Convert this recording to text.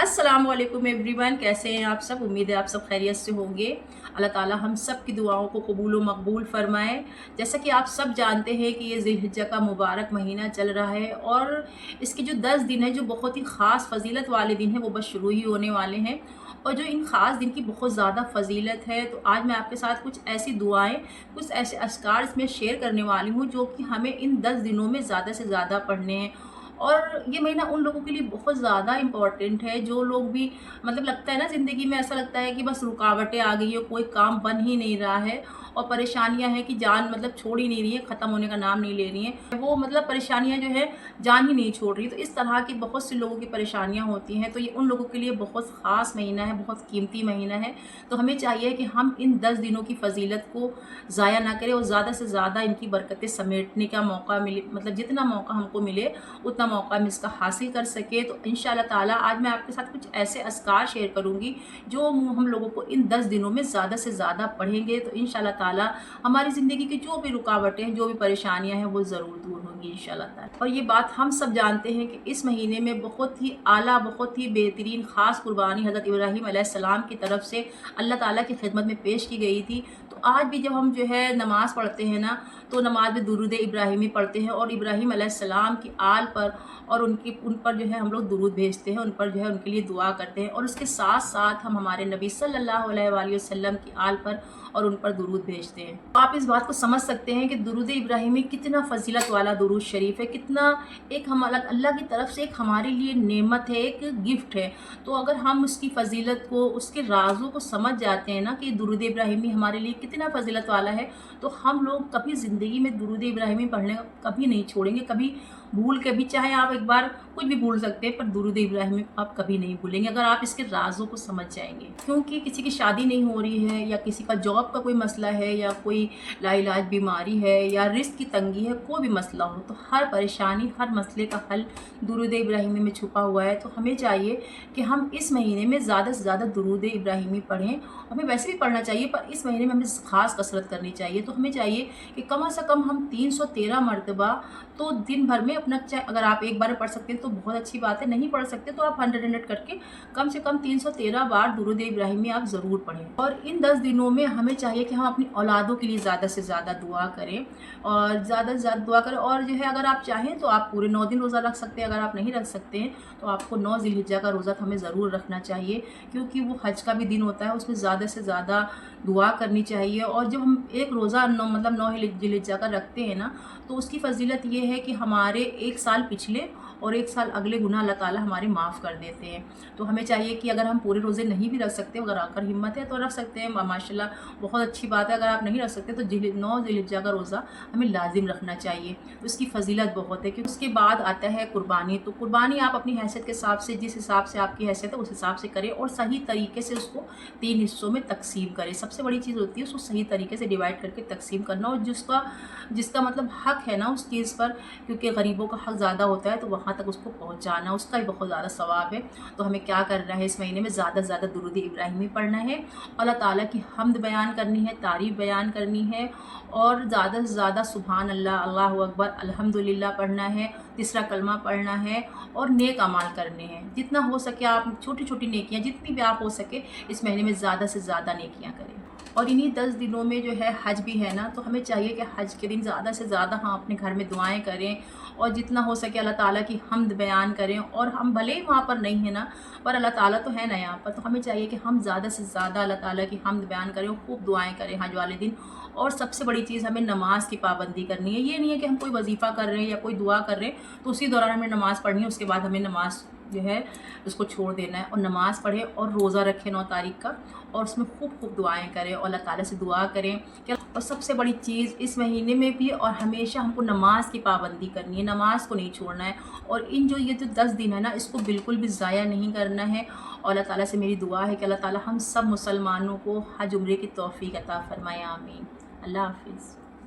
अस्सलाम वालेकुम एवरीवन, कैसे हैं आप सब। उम्मीद है आप सब खैरियत से होंगे। अल्लाह ताला हम सब की दुआओं को कबूल व मकबूल फ़रमाए। जैसा कि आप सब जानते हैं कि ये ज़िलहिज्जा का मुबारक महीना चल रहा है और इसके जो 10 दिन हैं जो बहुत ही ख़ास फ़जीलत वाले दिन हैं वो बस शुरू ही होने वाले हैं। और जो इन ख़ास दिन की बहुत ज़्यादा फ़जीलत है, तो आज मैं आपके साथ कुछ ऐसी दुआएं, कुछ ऐसे अज़कार इसमें शेयर करने वाली हूँ जो कि हमें इन 10 दिनों में ज़्यादा से ज़्यादा पढ़ने हैं। और ये महीना उन लोगों के लिए बहुत ज़्यादा इम्पॉर्टेंट है जो लोग भी मतलब लगता है ना, ज़िंदगी में ऐसा लगता है कि बस रुकावटें आ गई है, कोई काम बन ही नहीं रहा है और परेशानियां हैं कि जान मतलब छोड़ ही नहीं रही है, ख़त्म होने का नाम नहीं ले रही हैं। वो मतलब परेशानियां जो है जान ही नहीं छोड़ रही। तो इस तरह की बहुत से लोगों की परेशानियां होती हैं। तो ये उन लोगों के लिए बहुत ख़ास महीना है, बहुत कीमती महीना है। तो हमें चाहिए कि हम इन 10 दिनों की फ़जीलत को ज़ाया ना करें और ज़्यादा से ज़्यादा इनकी बरकतें समेटने का मौका मिले, मतलब जितना मौका हमको मिले उतना मौका हम इसका हासिल कर सके। तो इंशाअल्लाह ताला आज मैं आपके साथ कुछ ऐसे अज़कार शेयर करूँगी जो हम लोगों को इन 10 दिनों में ज़्यादा से ज़्यादा पढ़ेंगे तो इंशाअल्लाह ताला हमारी ज़िंदगी की जो भी रुकावटें हैं, जो भी परेशानियां हैं वो ज़रूर दूर होंगी इंशाअल्लाह ताला। और ये बात हम सब जानते हैं कि इस महीने में बहुत ही आला, बहुत ही बेहतरीन ख़ास कुर्बानी हज़रत इब्राहीम अलैहिस्सलाम की तरफ से अल्लाह ताला की खिदमत में पेश की गई थी। तो आज भी जब हम जो है नमाज़ पढ़ते हैं ना, तो नमाज में दुरूद इब्राहिमी पढ़ते हैं और इब्राहीम अलैहिस्सलाम की आल पर और उन पर जो है हम लोग दुरूद भेजते हैं, उन पर जो है उनके लिए दुआ करते हैं। और उसके साथ साथ हम हमारे नबी सल्लल्लाहु अलैहि वसल्लम की आल पर और उन पर दुरूद भेजते हैं। तो आप इस बात को समझ सकते हैं कि दुरूद इब्राहिमी कितना फजीलत वाला दुरूद शरीफ है, कितना एक हम अल्लाह की तरफ से एक हमारे लिए नेमत है, एक गिफ्ट है। तो अगर हम उसकी फ़जीलत को, उसके राज़ों को समझ जाते हैं ना कि दुरूद इब्राहिमी हमारे लिए कितना फजीलत वाला है, तो हम लोग कभी ज़िंदगी में दुरूद इब्राहिमी पढ़ने कभी नहीं छोड़ेंगे। कभी भूल के भी, चाहे आप एक बार कुछ भी भूल सकते हैं पर दुरूद इब्राहिमी आप कभी नहीं भूलेंगे अगर आप इसके राज़ों को समझ जाएंगे। क्योंकि किसी की शादी नहीं हो रही है या किसी का जॉब का कोई मसला है या कोई लाइलाज बीमारी है या रिस्क की तंगी है, कोई भी मसला हो, तो हर परेशानी, हर मसले का हल दुरूद इब्राहिमी में छुपा हुआ है। तो हमें चाहिए कि हम इस महीने में ज़्यादा से ज़्यादा दुरूद इब्राहिमी पढ़ें। हमें वैसे भी पढ़ना चाहिए पर इस महीने में हमें ख़ास कसरत करनी चाहिए। तो हमें चाहिए कि कम से कम हम 313 मरतबा तो दिन भर में अपना, अगर आप एक बार में पढ़ सकते हैं तो बहुत अच्छी बात है, नहीं पढ़ सकते तो आप 100 करके कम से कम 313 बार दुरूद इब्राहिमी आप ज़रूर पढ़ें। और इन 10 दिनों में हमें चाहिए कि हम अपनी औलादों के लिए ज़्यादा से ज़्यादा दुआ करें और ज़्यादा से ज़्यादा दुआ करें। और जो है अगर आप चाहें तो आप पूरे 9 दिन रोज़ा रख सकते हैं। अगर आप नहीं रख सकते हैं तो आपको 9 ज़िलहिज्जा का रोज़ा हमें ज़रूर रखना चाहिए, क्योंकि वो हज का भी दिन होता है, उसमें ज़्यादा से ज़्यादा दुआ करनी चाहिए। और जब हम एक रोज़ा 9 ज़िलहिज्जा का रखते हैं ना, तो उसकी फ़जीलत ये है कि हमारे एक साल पिछले और एक साल अगले गुनाह अल्लाह ताला हमारे माफ़ कर देते हैं। तो हमें चाहिए कि अगर हम पूरे रोज़े नहीं भी रख सकते, अगर आकर हिम्मत है तो रख सकते हैं, माशाल्लाह बहुत अच्छी बात है। अगर आप नहीं रख सकते तो 9 ज़िलहिज्जा का रोज़ा हमें लाजिम रखना चाहिए। उसकी फ़जीलत बहुत है कि उसके बाद आता है कुर्बानी। तो कुर्बानी आप अपनी हैसियत के हिसाब से, जिस हिसाब से आपकी हैसियत है उस हिसाब से करें और सही तरीके से उसको 3 हिस्सों में तकसीम करें। सबसे बड़ी चीज़ होती है उसको सही तरीके से डिवाइड करके तकसीम करना, और जिसका मतलब हक़ है ना उस चीज़ पर, क्योंकि गरीबों का हक़ ज़्यादा होता है, तो वहाँ तक उसको पहुँचाना, उसका भी बहुत ज़्यादा सवाब है। तो हमें क्या करना है, इस महीने में ज़्यादा से ज़्यादा दुरूद इब्राहिमी पढ़ना है, अल्लाह ताला की हम्द बयान करनी है, तारीफ़ बयान करनी है और ज़्यादा से ज़्यादा सुभान अल्लाह, अल्लाहु अकबर, अल्हम्दुलिल्लाह पढ़ना है, तीसरा कलमा पढ़ना है और नेक अमाल करने हैं। जितना हो सके आप छोटी छोटी नेकियां, जितनी भी आप हो सके इस महीने में ज़्यादा से ज़्यादा नेकियां करें। और इन्हीं 10 दिनों में जो है हज भी है ना, तो हमें चाहिए कि हज के दिन ज़्यादा से ज़्यादा हम अपने घर में दुआएं करें और जितना हो सके अल्लाह ताला की हम्द बयान करें। और हम भले ही वहाँ पर नहीं है ना, पर अल्लाह ताला तो है ना यहाँ पर, तो हमें चाहिए कि हम ज़्यादा से ज़्यादा अल्लाह ताला की हम्द बयान करें और खूब दुआएं करें हज वाले दिन। और सबसे बड़ी चीज़, हमें नमाज की पाबंदी करनी है। ये नहीं है कि हम कोई वजीफ़ा कर रहे हैं या कोई दुआ कर रहे हैं तो उसी दौरान हमें नमाज़ पढ़नी है, उसके बाद हमें नमाज जो है उसको छोड़ देना है। और नमाज़ पढ़ें और रोज़ा रखें 9 तारीख का, और उसमें खूब खूब दुआएं करें और अल्लाह ताला से दुआ करें कि, और सबसे बड़ी चीज़ इस महीने में भी और हमेशा हमको नमाज की पाबंदी करनी है, नमाज को नहीं छोड़ना है। और ये जो 10 दिन है ना, इसको बिल्कुल भी ज़ाया नहीं करना है। और अल्लाह ताला से मेरी दुआ है कि अल्लाह ताला हम सब मुसलमानों को हज उम्रे की तौफीक अता फरमाए, आमीन। अल्लाह हाफिज़।